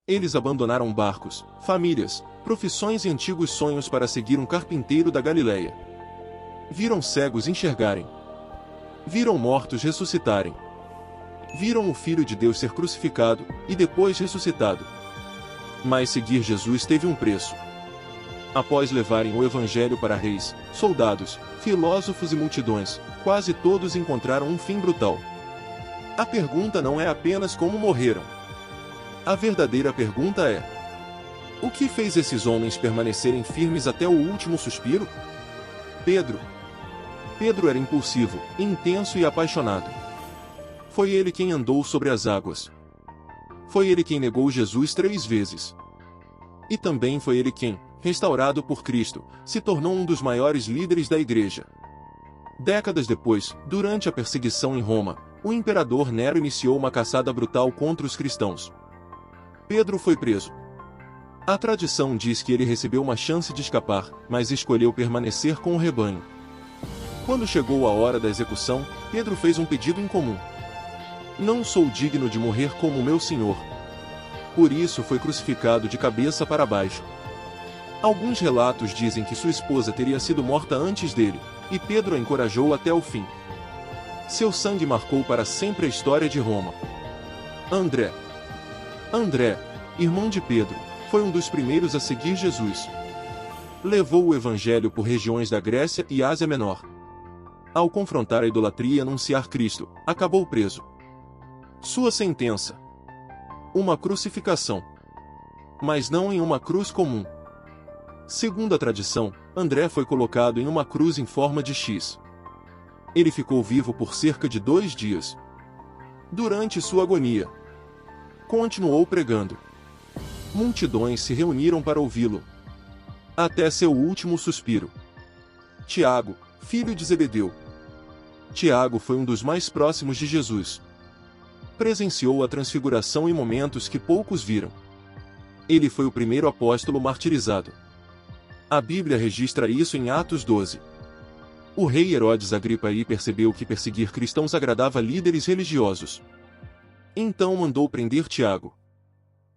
Eles abandonaram barcos, famílias, profissões e antigos sonhos para seguir um carpinteiro da Galileia. Viram cegos enxergarem. Viram mortos ressuscitarem. Viram o Filho de Deus ser crucificado, e depois ressuscitado. Mas seguir Jesus teve um preço. Após levarem o Evangelho para reis, soldados, filósofos e multidões, quase todos encontraram um fim brutal. A pergunta não é apenas como morreram. A verdadeira pergunta é: o que fez esses homens permanecerem firmes até o último suspiro? Pedro. Pedro era impulsivo, intenso e apaixonado. Foi ele quem andou sobre as águas. Foi ele quem negou Jesus 3 vezes. E também foi ele quem, restaurado por Cristo, se tornou um dos maiores líderes da igreja. Décadas depois, durante a perseguição em Roma, o imperador Nero iniciou uma caçada brutal contra os cristãos. Pedro foi preso. A tradição diz que ele recebeu uma chance de escapar, mas escolheu permanecer com o rebanho. Quando chegou a hora da execução, Pedro fez um pedido incomum. Não sou digno de morrer como meu Senhor. Por isso foi crucificado de cabeça para baixo. Alguns relatos dizem que sua esposa teria sido morta antes dele, e Pedro a encorajou até o fim. Seu sangue marcou para sempre a história de Roma. André, irmão de Pedro, foi um dos primeiros a seguir Jesus. Levou o Evangelho por regiões da Grécia e Ásia Menor. Ao confrontar a idolatria e anunciar Cristo, acabou preso. Sua sentença: uma crucificação. Mas não em uma cruz comum. Segundo a tradição, André foi colocado em uma cruz em forma de X. Ele ficou vivo por cerca de 2 dias. Durante sua agonia, continuou pregando. Multidões se reuniram para ouvi-lo, até seu último suspiro. Tiago, filho de Zebedeu. Tiago foi um dos mais próximos de Jesus. Presenciou a transfiguração em momentos que poucos viram. Ele foi o primeiro apóstolo martirizado. A Bíblia registra isso em Atos 12. O rei Herodes Agripa I percebeu que perseguir cristãos agradava líderes religiosos. Então mandou prender Tiago.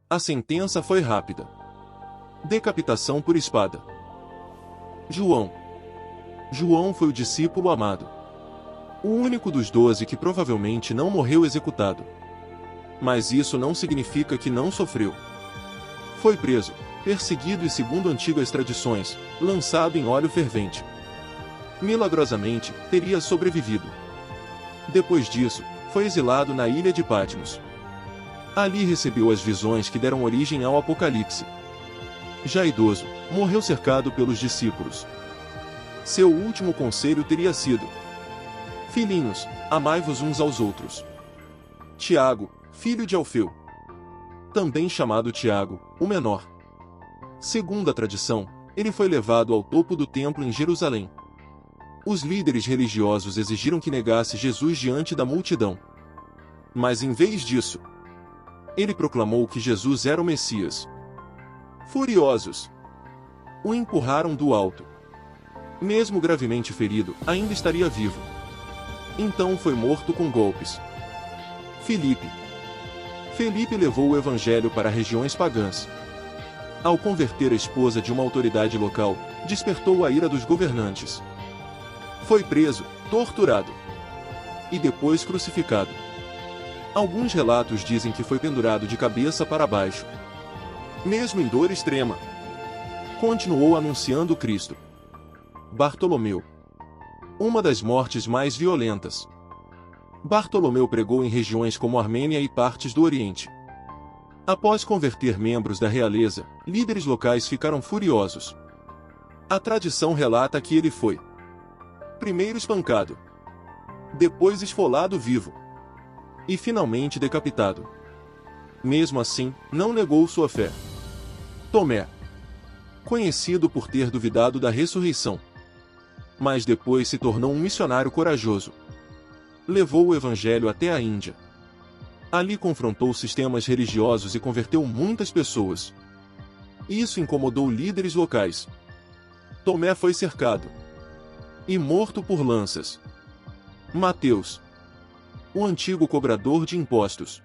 A sentença foi rápida: decapitação por espada. João foi o discípulo amado. O único dos 12 que provavelmente não morreu executado. Mas isso não significa que não sofreu. Foi preso, perseguido e, segundo antigas tradições, lançado em óleo fervente. Milagrosamente, teria sobrevivido. Depois disso, foi exilado na ilha de Patmos. Ali recebeu as visões que deram origem ao Apocalipse. Já idoso, morreu cercado pelos discípulos. Seu último conselho teria sido: filhinhos, amai-vos uns aos outros. Tiago, filho de Alfeu, também chamado Tiago, o menor. Segundo a tradição, ele foi levado ao topo do templo em Jerusalém. Os líderes religiosos exigiram que negasse Jesus diante da multidão. Mas em vez disso, ele proclamou que Jesus era o Messias. Furiosos, o empurraram do alto. Mesmo gravemente ferido, ainda estaria vivo. Então foi morto com golpes. Felipe levou o evangelho para regiões pagãs. Ao converter a esposa de uma autoridade local, despertou a ira dos governantes. Foi preso, torturado e depois crucificado. Alguns relatos dizem que foi pendurado de cabeça para baixo. Mesmo em dor extrema, continuou anunciando Cristo. Bartolomeu. Uma das mortes mais violentas. Bartolomeu pregou em regiões como Armênia e partes do Oriente. Após converter membros da realeza, líderes locais ficaram furiosos. A tradição relata que ele foi primeiro espancado, depois esfolado vivo e finalmente decapitado. Mesmo assim, não negou sua fé. Tomé, conhecido por ter duvidado da ressurreição, mas depois se tornou um missionário corajoso. Levou o evangelho até a Índia. Ali confrontou sistemas religiosos e converteu muitas pessoas. Isso incomodou líderes locais. Tomé foi cercado e morto por lanças. Mateus, o antigo cobrador de impostos,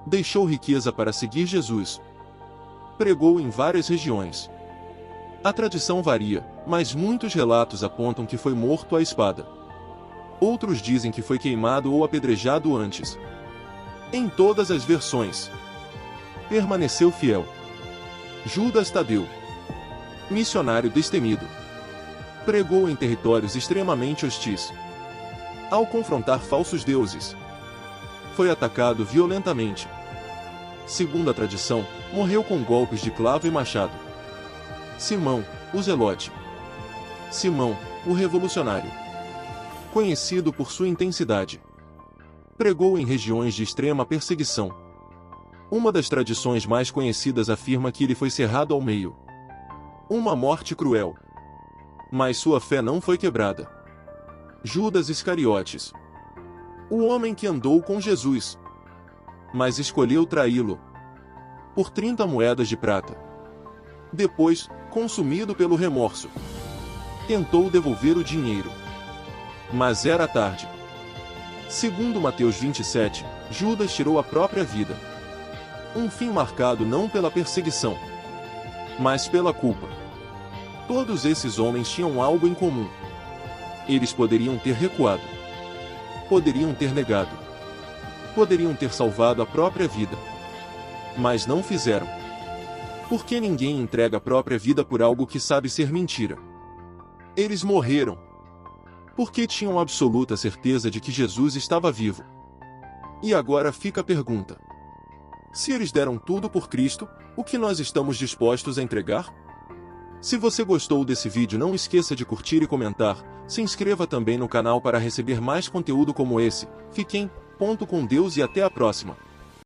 deixou riqueza para seguir Jesus. Pregou em várias regiões. A tradição varia, mas muitos relatos apontam que foi morto à espada. Outros dizem que foi queimado ou apedrejado antes. Em todas as versões, permaneceu fiel. Judas Tadeu, missionário destemido, pregou em territórios extremamente hostis. Ao confrontar falsos deuses, foi atacado violentamente. Segundo a tradição, morreu com golpes de clavo e machado. Simão, o Zelote. Simão, o revolucionário, conhecido por sua intensidade, pregou em regiões de extrema perseguição. Uma das tradições mais conhecidas afirma que ele foi cerrado ao meio. Uma morte cruel. Mas sua fé não foi quebrada. Judas Iscariotes, o homem que andou com Jesus, mas escolheu traí-lo por 30 moedas de prata. Depois, consumido pelo remorso, tentou devolver o dinheiro, mas era tarde. Segundo Mateus 27, Judas tirou a própria vida. Um fim marcado não pela perseguição, mas pela culpa. Todos esses homens tinham algo em comum. Eles poderiam ter recuado, poderiam ter negado, poderiam ter salvado a própria vida, mas não fizeram. Porque ninguém entrega a própria vida por algo que sabe ser mentira. Eles morreram porque tinham absoluta certeza de que Jesus estava vivo. E agora fica a pergunta: se eles deram tudo por Cristo, o que nós estamos dispostos a entregar? Se você gostou desse vídeo, não esqueça de curtir e comentar. Se inscreva também no canal para receber mais conteúdo como esse. Fiquem com Deus e até a próxima.